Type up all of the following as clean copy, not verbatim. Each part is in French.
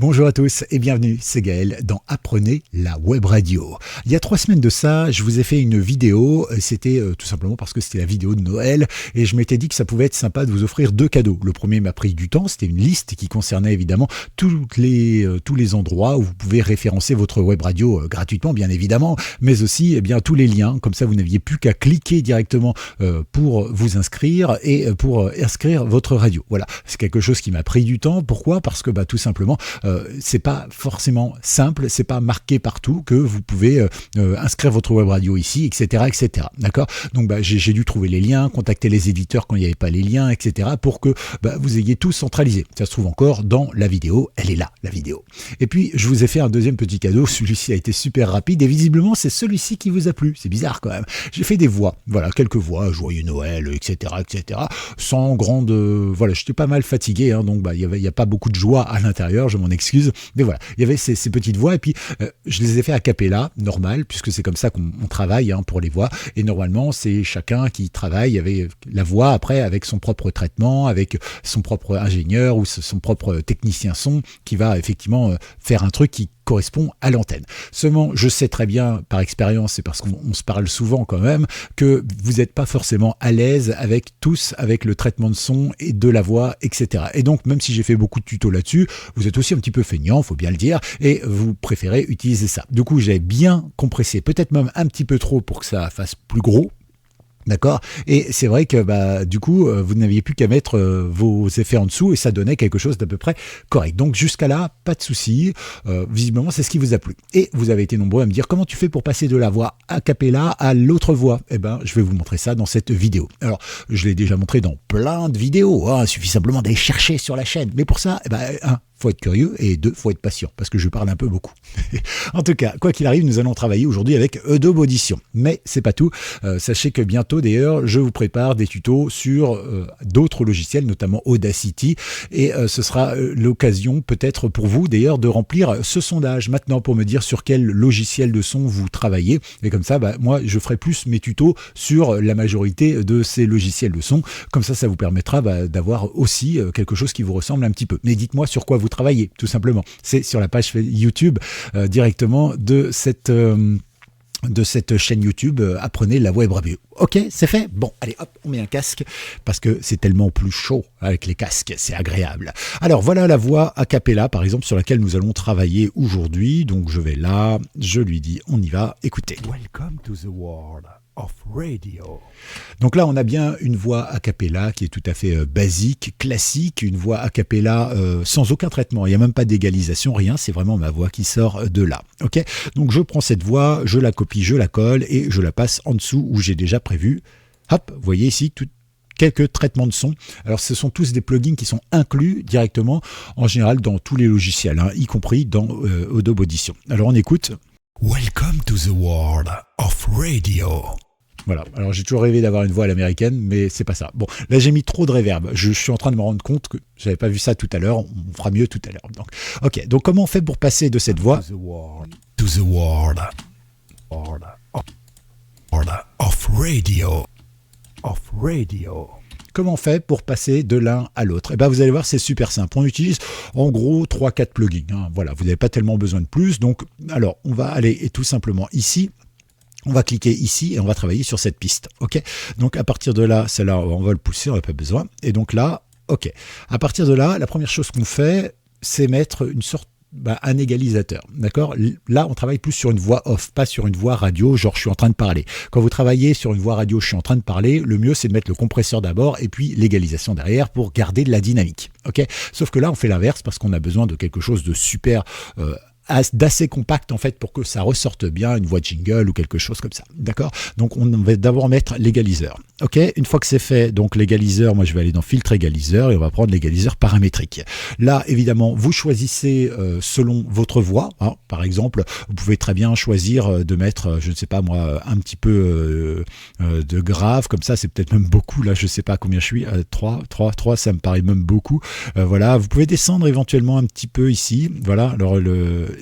Bonjour à tous et bienvenue, c'est Gaël dans Apprenez la web radio. Il y a 3 semaines de ça, je vous ai fait une vidéo, c'était tout simplement parce que c'était la vidéo de Noël et je m'étais dit que ça pouvait être sympa de vous offrir 2 cadeaux. Le premier m'a pris du temps, c'était une liste qui concernait évidemment tous les endroits où vous pouvez référencer votre web radio gratuitement bien évidemment, mais aussi tous les liens, comme ça vous n'aviez plus qu'à cliquer directement pour vous inscrire et pour inscrire votre radio. Voilà, c'est quelque chose qui m'a pris du temps. Pourquoi ? Parce que tout simplement, c'est pas forcément simple, c'est pas marqué partout que vous pouvez inscrire votre web radio ici, etc., etc. D'accord ? Donc j'ai dû trouver les liens, contacter les éditeurs quand il n'y avait pas les liens, etc. pour que vous ayez tout centralisé. Ça se trouve encore dans la vidéo, elle est là, la vidéo. Et puis je vous ai fait un deuxième petit cadeau, celui-ci a été super rapide et visiblement c'est celui-ci qui vous a plu. C'est bizarre quand même. J'ai fait des voix, voilà, quelques voix, joyeux Noël, etc., etc. Sans grande, voilà, j'étais pas mal fatigué, donc il y a pas beaucoup de joie à l'intérieur, je m'en excuse, mais voilà, il y avait ces petites voix et puis je les ai fait a cappella, normal, puisque c'est comme ça qu'on travaille pour les voix, et normalement c'est chacun qui travaille avec la voix après avec son propre traitement, avec son propre ingénieur ou son propre technicien son qui va effectivement faire un truc qui correspond à l'antenne. Seulement, je sais très bien par expérience et parce qu'on se parle souvent quand même que vous n'êtes pas forcément à l'aise avec le traitement de son et de la voix, etc. Et donc, même si j'ai fait beaucoup de tutos là-dessus, vous êtes aussi un petit peu feignant, faut bien le dire, et vous préférez utiliser ça. Du coup, j'ai bien compressé, peut-être même un petit peu trop pour que ça fasse plus gros. D'accord ? Et c'est vrai que du coup, vous n'aviez plus qu'à mettre vos effets en dessous et ça donnait quelque chose d'à peu près correct. Donc jusqu'à là, pas de souci. Visiblement, c'est ce qui vous a plu. Et vous avez été nombreux à me dire comment tu fais pour passer de la voix a cappella à l'autre voix. Je vais vous montrer ça dans cette vidéo. Alors, je l'ai déjà montré dans plein de vidéos. Il suffit simplement d'aller chercher sur la chaîne. Mais pour ça, faut être curieux et 2, faut être patient parce que je parle un peu beaucoup. En tout cas, quoi qu'il arrive, nous allons travailler aujourd'hui avec Adobe Audition. Mais c'est pas tout. Sachez que bientôt, d'ailleurs, je vous prépare des tutos sur d'autres logiciels, notamment Audacity, et ce sera l'occasion peut-être pour vous d'ailleurs de remplir ce sondage maintenant pour me dire sur quel logiciel de son vous travaillez. Et comme ça, moi, je ferai plus mes tutos sur la majorité de ces logiciels de son. Comme ça vous permettra d'avoir aussi quelque chose qui vous ressemble un petit peu. Mais dites-moi sur quoi vous travaillez, tout simplement. C'est sur la page YouTube directement de cette chaîne YouTube Apprenez la web radio. Ok, c'est fait. Bon, allez, hop, on met un casque parce que c'est tellement plus chaud avec les casques, c'est agréable. Alors voilà la voix a cappella, par exemple, sur laquelle nous allons travailler aujourd'hui. Donc je vais là, je lui dis, on y va, écoutez. Welcome to the world of radio. Donc là, on a bien une voix a cappella qui est tout à fait basique, classique, une voix a cappella sans aucun traitement. Il n'y a même pas d'égalisation, rien. C'est vraiment ma voix qui sort de là. Ok. Donc je prends cette voix, je la copie, je la colle et je la passe en dessous où j'ai déjà prévu. Hop, vous voyez ici quelques traitements de son. Alors ce sont tous des plugins qui sont inclus directement en général dans tous les logiciels, y compris dans Adobe Audition. Alors on écoute. Welcome to the world of radio. Voilà, alors j'ai toujours rêvé d'avoir une voix à l'américaine, mais c'est pas ça. Bon, là j'ai mis trop de reverb. Je suis en train de me rendre compte que j'avais pas vu ça tout à l'heure. On fera mieux tout à l'heure. Donc, ok, donc comment on fait pour passer de cette voix to the world of radio. Comment on fait pour passer de l'un à l'autre ? Vous allez voir, c'est super simple. On utilise en gros 3-4 plugins. Voilà, vous n'avez pas tellement besoin de plus. Donc, alors, on va aller tout simplement ici. On va cliquer ici et on va travailler sur cette piste. Ok. Donc à partir de là, celle-là, on va le pousser, on n'a pas besoin. Et donc là, ok. À partir de là, la première chose qu'on fait, c'est mettre une sorte un égalisateur, d'accord ? Là, on travaille plus sur une voix off, pas sur une voix radio, genre je suis en train de parler. Quand vous travaillez sur une voix radio, je suis en train de parler, le mieux c'est de mettre le compresseur d'abord et puis l'égalisation derrière pour garder de la dynamique, ok ? Sauf que là, on fait l'inverse parce qu'on a besoin de quelque chose de super d'assez compact en fait pour que ça ressorte bien, une voix de jingle ou quelque chose comme ça, d'accord ? Donc on va d'abord mettre l'égaliseur. Ok, une fois que c'est fait, donc l'égaliseur, moi je vais aller dans filtre égaliseur et on va prendre l'égaliseur paramétrique. Là, évidemment, vous choisissez selon votre voix. Par exemple, vous pouvez très bien choisir de mettre, je ne sais pas moi, un petit peu de grave, comme ça, c'est peut-être même beaucoup. Là, je ne sais pas combien je suis. 3, ça me paraît même beaucoup. Voilà, vous pouvez descendre éventuellement un petit peu ici. Voilà, alors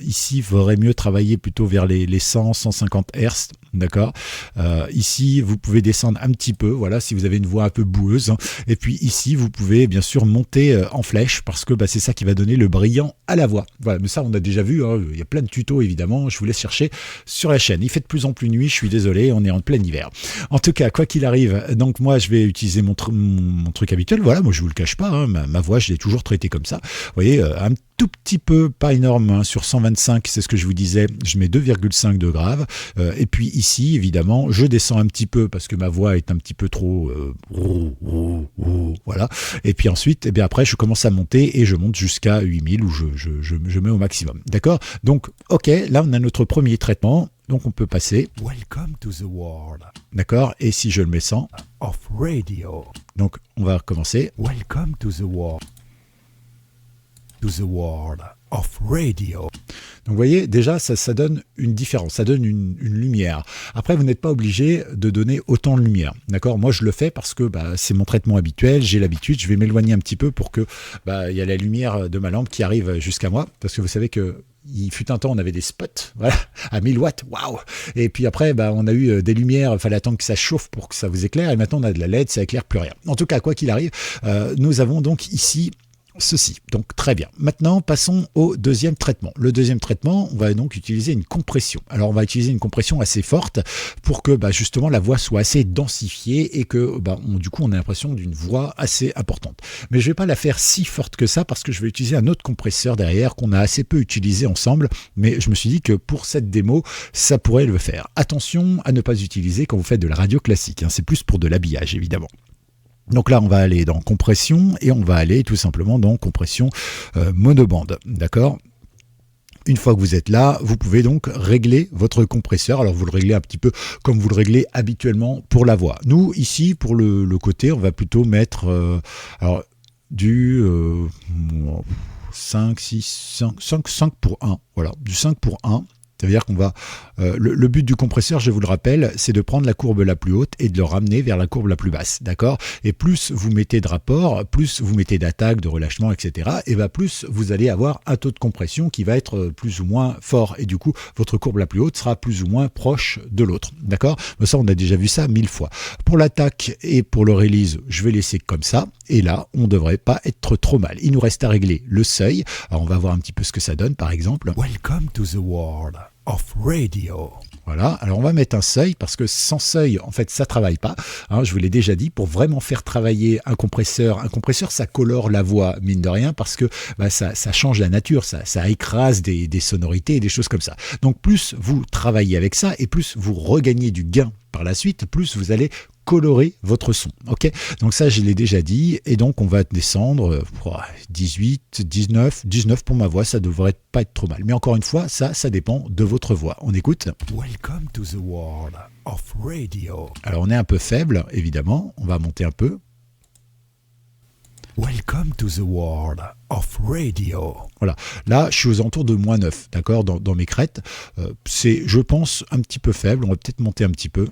ici, il faudrait mieux travailler plutôt vers les 100, 150 Hz. D'accord. Ici, vous pouvez descendre un petit peu, voilà, si vous avez une voix un peu boueuse. Et puis ici, vous pouvez bien sûr monter en flèche parce que c'est ça qui va donner le brillant à la voix. Voilà, mais ça, on a déjà vu. Hein, il y a plein de tutos, évidemment. Je vous laisse chercher sur la chaîne. Il fait de plus en plus nuit. Je suis désolé, on est en plein hiver. En tout cas, quoi qu'il arrive, donc moi, je vais utiliser mon truc habituel. Voilà, moi, je vous le cache pas. Hein, ma voix, je l'ai toujours traitée comme ça. Vous voyez, un tout petit peu, pas énorme, hein, sur 125, c'est ce que je vous disais, je mets 2,5 de grave, et puis ici, évidemment, je descends un petit peu parce que ma voix est un petit peu trop, voilà, et puis ensuite, après, je commence à monter et je monte jusqu'à 8000 où je mets au maximum, d'accord? Donc, ok, là, on a notre premier traitement, donc on peut passer. Welcome to the world D'accord, et si je le mets 100, of radio. donc on va recommencer. Welcome to the world. To the world of radio. Donc vous voyez, déjà, ça donne une différence, ça donne une lumière. Après, vous n'êtes pas obligé de donner autant de lumière. D'accord? Moi, je le fais parce que c'est mon traitement habituel, j'ai l'habitude. Je vais m'éloigner un petit peu pour que il y a la lumière de ma lampe qui arrive jusqu'à moi. Parce que vous savez que il fut un temps, on avait des spots, voilà, à 1000 watts, waouh. Et puis après, on a eu des lumières, il fallait attendre que ça chauffe pour que ça vous éclaire. Et maintenant, on a de la LED, ça éclaire plus rien. En tout cas, quoi qu'il arrive, nous avons donc ici ceci. Donc très bien. Maintenant, passons au deuxième traitement. Le deuxième traitement, on va donc utiliser une compression. Alors on va utiliser une compression assez forte pour que justement la voix soit assez densifiée et que du coup on a l'impression d'une voix assez importante. Mais je ne vais pas la faire si forte que ça parce que je vais utiliser un autre compresseur derrière qu'on a assez peu utilisé ensemble. Mais je me suis dit que pour cette démo, ça pourrait le faire. Attention à ne pas utiliser quand vous faites de la radio classique. Hein. C'est plus pour de l'habillage évidemment. Donc là, on va aller dans compression et on va aller tout simplement dans compression monobande, d'accord ? Une fois que vous êtes là, vous pouvez donc régler votre compresseur. Alors vous le réglez un petit peu comme vous le réglez habituellement pour la voix. Nous, ici, pour le côté, on va plutôt mettre du 5 pour 1. Voilà, du 5 pour 1. Ça veut dire qu'on va... le but du compresseur, je vous le rappelle, c'est de prendre la courbe la plus haute et de le ramener vers la courbe la plus basse, d'accord ? Et plus vous mettez de rapport, plus vous mettez d'attaque, de relâchement, etc., et plus vous allez avoir un taux de compression qui va être plus ou moins fort. Et du coup, votre courbe la plus haute sera plus ou moins proche de l'autre, d'accord ? Mais ça, on a déjà vu ça 1000 fois. Pour l'attaque et pour le release, je vais laisser comme ça. Et là, on ne devrait pas être trop mal. Il nous reste à régler le seuil. Alors, on va voir un petit peu ce que ça donne, par exemple. Welcome to the world of radio. Voilà, alors on va mettre un seuil parce que sans seuil, en fait, ça ne travaille pas. Hein, je vous l'ai déjà dit, pour vraiment faire travailler un compresseur, ça colore la voix, mine de rien, parce que ça change la nature, ça écrase des sonorités et des choses comme ça. Donc plus vous travaillez avec ça et plus vous regagnez du gain par la suite, plus vous allez colorer votre son. Ok, donc ça je l'ai déjà dit et donc on va descendre 18, 19 pour ma voix, ça devrait pas être trop mal. Mais encore une fois, ça dépend de votre voix. On écoute. Welcome to the world of radio. Alors on est un peu faible, évidemment. On va monter un peu. Welcome to the world of radio. Voilà, là je suis aux alentours de -9, d'accord, dans mes crêtes. C'est, je pense, un petit peu faible. On va peut-être monter un petit peu.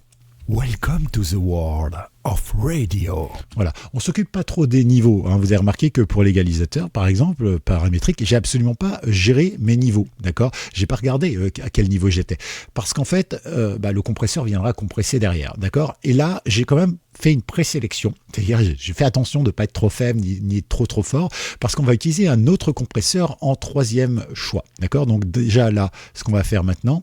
Welcome to the world of radio. Voilà, on s'occupe pas trop des niveaux. Hein. Vous avez remarqué que pour l'égalisateur, par exemple, paramétrique, j'ai absolument pas géré mes niveaux, d'accord ? J'ai pas regardé à quel niveau j'étais, parce qu'en fait, le compresseur viendra compresser derrière, d'accord ? Et là, j'ai quand même fait une présélection, c'est-à-dire j'ai fait attention de ne pas être trop faible ni trop fort, parce qu'on va utiliser un autre compresseur en troisième choix, d'accord ? Donc déjà là, ce qu'on va faire maintenant,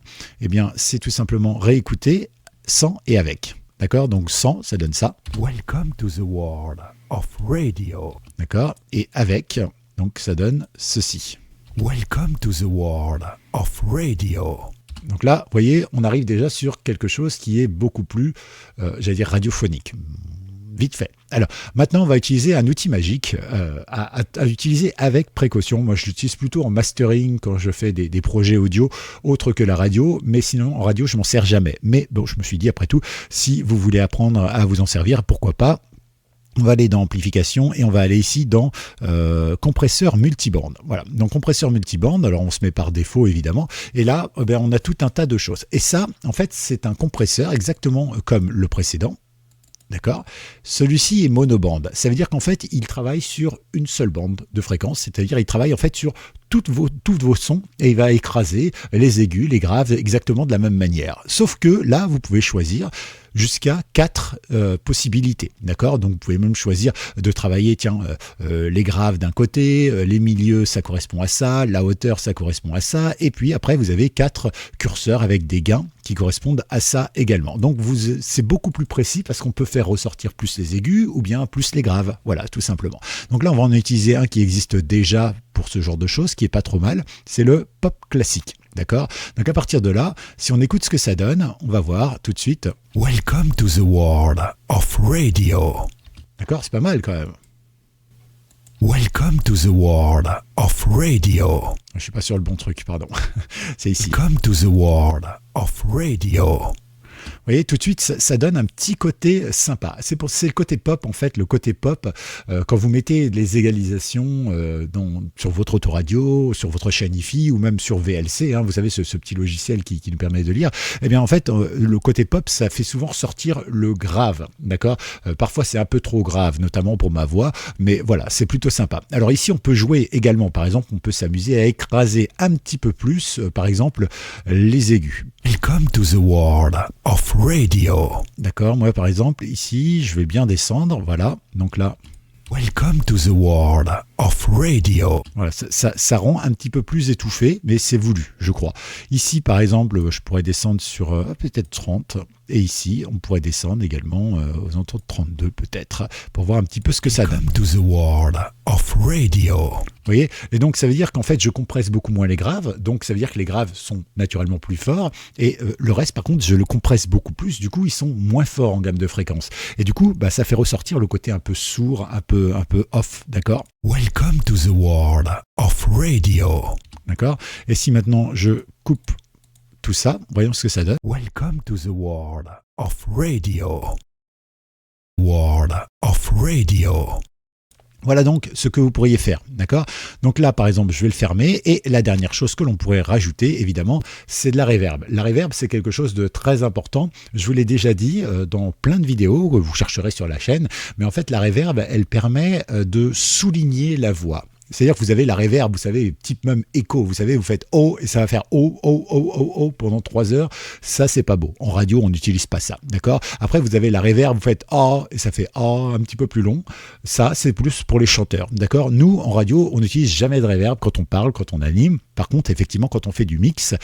c'est tout simplement réécouter sans et avec. D'accord? Donc sans, ça donne ça. Welcome to the world of radio. D'accord? Et avec, donc ça donne ceci. Welcome to the world of radio. Donc là, vous voyez, on arrive déjà sur quelque chose qui est beaucoup plus, radiophonique. Vite fait. Alors, maintenant, on va utiliser un outil magique à utiliser avec précaution. Moi, je l'utilise plutôt en mastering quand je fais des projets audio autres que la radio. Mais sinon, en radio, je m'en sers jamais. Mais bon, je me suis dit, après tout, si vous voulez apprendre à vous en servir, pourquoi pas ? On va aller dans amplification et on va aller ici dans compresseur multibande. Voilà, donc compresseur multibande, alors on se met par défaut évidemment, et là on a tout un tas de choses. Et ça, en fait, c'est un compresseur exactement comme le précédent. D'accord ? Celui-ci est monobande. Ça veut dire qu'en fait, il travaille sur une seule bande de fréquence, c'est-à-dire il travaille en fait sur tous vos sons et il va écraser les aigus, les graves exactement de la même manière. Sauf que là, vous pouvez choisir jusqu'à 4 possibilités, d'accord? Donc vous pouvez même choisir de travailler, les graves d'un côté, les milieux ça correspond à ça, la hauteur ça correspond à ça, et puis après vous avez 4 curseurs avec des gains qui correspondent à ça également. Donc c'est beaucoup plus précis parce qu'on peut faire ressortir plus les aigus ou bien plus les graves, voilà, tout simplement. Donc là on va en utiliser un qui existe déjà pour ce genre de choses, qui est pas trop mal, c'est le pop classique. D'accord? Donc à partir de là, si on écoute ce que ça donne, on va voir tout de suite. Welcome to the world of radio. D'accord? C'est pas mal quand même. Welcome to the world of radio. Je suis pas sur le bon truc, pardon. C'est ici. Welcome to the world of radio. Vous voyez, tout de suite, ça donne un petit côté sympa. C'est le côté pop, en fait, le côté pop. Quand vous mettez les égalisations sur votre autoradio, sur votre chaîne IFI ou même sur VLC, vous savez, ce petit logiciel qui nous permet de lire, eh bien, en fait, le côté pop, ça fait souvent ressortir le grave, d'accord? Parfois, c'est un peu trop grave, notamment pour ma voix, mais voilà, c'est plutôt sympa. Alors ici, on peut jouer également, par exemple, on peut s'amuser à écraser un petit peu plus, par exemple, les aigus. Welcome to the world of radio. D'accord, moi par exemple, ici, je vais bien descendre, voilà, donc là. Welcome to the world of radio. Voilà, ça rend un petit peu plus étouffé, mais c'est voulu, je crois. Ici, par exemple, je pourrais descendre sur peut-être 30, et ici, on pourrait descendre également aux alentours de 32 peut-être, pour voir un petit peu ce que ça donne. Welcome to the world of radio. Vous voyez? Et donc ça veut dire qu'en fait je compresse beaucoup moins les graves, donc ça veut dire que les graves sont naturellement plus forts, et le reste par contre je le compresse beaucoup plus, du coup ils sont moins forts en gamme de fréquences. Et du coup ça fait ressortir le côté un peu sourd, un peu off, d'accord? Welcome to the world of radio. D'accord? Et si maintenant je coupe tout ça, voyons ce que ça donne. Welcome to the world of radio. World of radio. Voilà donc ce que vous pourriez faire, d'accord? Donc là, par exemple, je vais le fermer. Et la dernière chose que l'on pourrait rajouter, évidemment, c'est de la reverb. La reverb, c'est quelque chose de très important. Je vous l'ai déjà dit dans plein de vidéos que vous chercherez sur la chaîne. Mais en fait, la reverb, elle permet de souligner la voix. C'est-à-dire que vous avez la reverb, vous savez, type même écho, vous savez, vous faites oh et ça va faire oh, oh, oh, oh, oh pendant 3 heures. Ça, c'est pas beau. En radio, on n'utilise pas ça, d'accord? Après, vous avez la reverb, vous faites oh et ça fait oh un petit peu plus long. Ça, c'est plus pour les chanteurs, d'accord? Nous, en radio, on n'utilise jamais de reverb quand on parle, quand on anime. Par contre, effectivement, quand on fait du mix,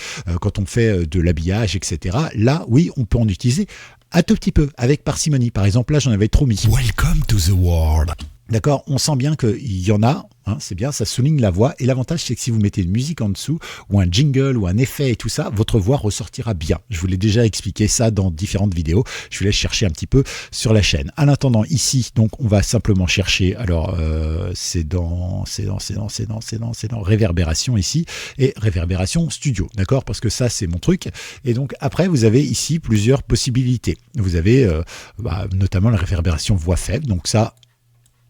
quand on fait de l'habillage, etc., là, oui, on peut en utiliser un tout petit peu, avec parcimonie. Par exemple, là, j'en avais trop mis. Welcome to the world. D'accord, on sent bien qu'il y en a, c'est bien, ça souligne la voix. Et l'avantage, c'est que si vous mettez une musique en dessous, ou un jingle, ou un effet et tout ça, votre voix ressortira bien. Je vous l'ai déjà expliqué ça dans différentes vidéos. Je vous laisse chercher un petit peu sur la chaîne. En attendant, ici, donc, on va simplement chercher. Alors, c'est dans réverbération ici et réverbération studio, d'accord? Parce que ça, c'est mon truc. Et donc, après, vous avez ici plusieurs possibilités. Vous avez notamment la réverbération voix faible. Donc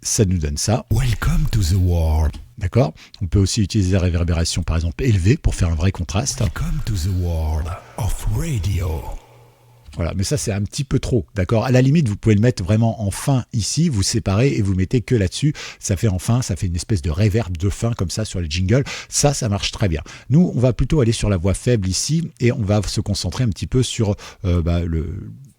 ça nous donne ça. Welcome to the world. D'accord? On peut aussi utiliser la réverbération, par exemple, élevée pour faire un vrai contraste. Welcome to the world of radio. Voilà, mais ça, c'est un petit peu trop, d'accord? À la limite, vous pouvez le mettre vraiment en fin ici, vous séparez et vous mettez que là-dessus. Ça fait en fin, ça fait une espèce de réverb de fin comme ça sur les jingles. Ça marche très bien. Nous, on va plutôt aller sur la voix faible ici et on va se concentrer un petit peu sur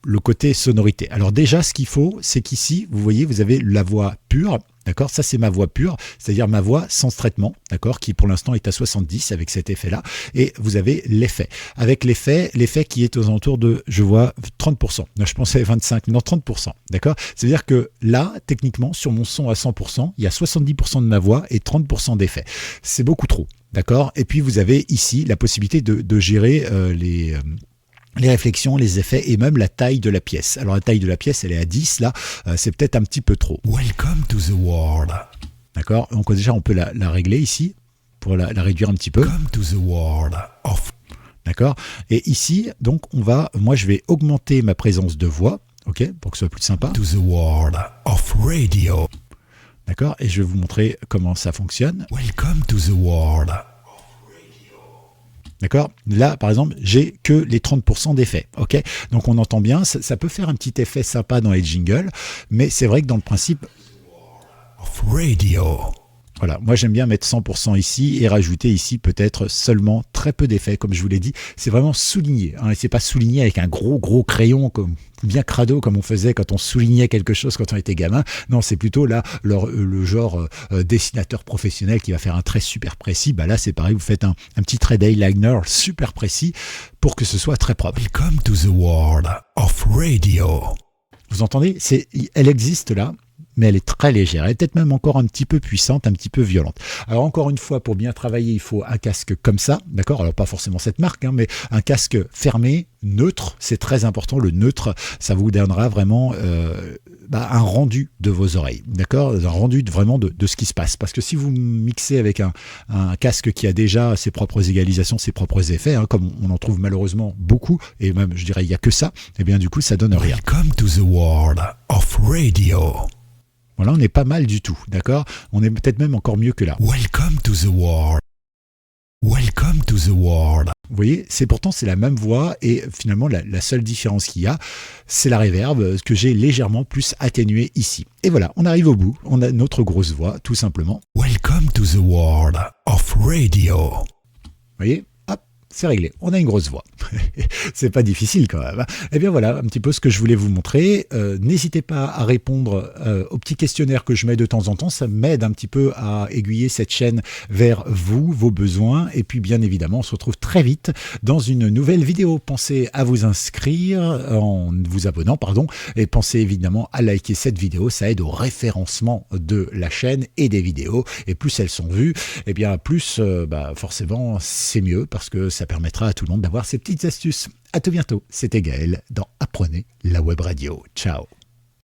le côté sonorité. Alors déjà, ce qu'il faut, c'est qu'ici, vous voyez, vous avez la voix pure. D'accord, ça c'est ma voix pure, c'est-à-dire ma voix sans traitement, d'accord, qui pour l'instant est à 70 avec cet effet-là, et vous avez l'effet. Avec l'effet qui est aux alentours de, je vois, 30%. Non, je pensais 25, non 30%, d'accord. C'est-à-dire que là, techniquement, sur mon son à 100%, il y a 70% de ma voix et 30% d'effet. C'est beaucoup trop, d'accord. Et puis vous avez ici la possibilité de gérer les réflexions, les effets et même la taille de la pièce. Alors la taille de la pièce, elle est à 10, là, c'est peut-être un petit peu trop. Welcome to the world. D'accord, donc déjà on peut la régler ici, pour la réduire un petit peu. Welcome to the world of... D'accord, et ici, donc moi je vais augmenter ma présence de voix, ok, pour que ce soit plus sympa. To the world of radio. D'accord, et je vais vous montrer comment ça fonctionne. Welcome to the world. D'accord? Là, par exemple, j'ai que les 30% d'effet. Ok? Donc, on entend bien. Ça peut faire un petit effet sympa dans les jingles, mais c'est vrai que dans le principe. Of radio. Voilà, moi j'aime bien mettre 100% ici et rajouter ici peut-être seulement très peu d'effets, comme je vous l'ai dit. C'est vraiment souligné, hein, et c'est pas souligné avec un gros crayon comme bien crado comme on faisait quand on soulignait quelque chose quand on était gamin. Non, c'est plutôt là le genre dessinateur professionnel qui va faire un trait super précis. Bah là c'est pareil, vous faites un petit trait d'eyeliner super précis pour que ce soit très propre. Welcome to the world of radio. Vous entendez? Elle existe là, mais elle est très légère. Elle est peut-être même encore un petit peu puissante, un petit peu violente. Alors encore une fois, pour bien travailler, il faut un casque comme ça, d'accord? Alors pas forcément cette marque, hein, mais un casque fermé, neutre, c'est très important. Le neutre, ça vous donnera vraiment un rendu de vos oreilles, d'accord? Un rendu vraiment de ce qui se passe. Parce que si vous mixez avec un casque qui a déjà ses propres égalisations, ses propres effets, hein, comme on en trouve malheureusement beaucoup, et même je dirais il n'y a que ça, et bien du coup ça donne rien. Welcome to the world of radio. Voilà, on n'est pas mal du tout, d'accord? On est peut-être même encore mieux que là. Welcome to the world. Welcome to the world. Vous voyez, pourtant c'est la même voix et finalement la seule différence qu'il y a, c'est la reverb que j'ai légèrement plus atténuée ici. Et voilà, on arrive au bout, on a notre grosse voix tout simplement. Welcome to the world of radio. Vous voyez? C'est réglé, on a une grosse voix. C'est pas difficile quand même. Eh bien voilà un petit peu ce que je voulais vous montrer. N'hésitez pas à répondre aux petits questionnaires que je mets de temps en temps. Ça m'aide un petit peu à aiguiller cette chaîne vers vous, vos besoins. Et puis bien évidemment, on se retrouve très vite dans une nouvelle vidéo. Pensez à vous inscrire en vous abonnant, et pensez évidemment à liker cette vidéo. Ça aide au référencement de la chaîne et des vidéos. Et plus elles sont vues, et bien plus forcément c'est mieux parce que ça permettra à tout le monde d'avoir ces petites astuces. À tout bientôt, c'était Gaël dans Apprenez la web radio. Ciao.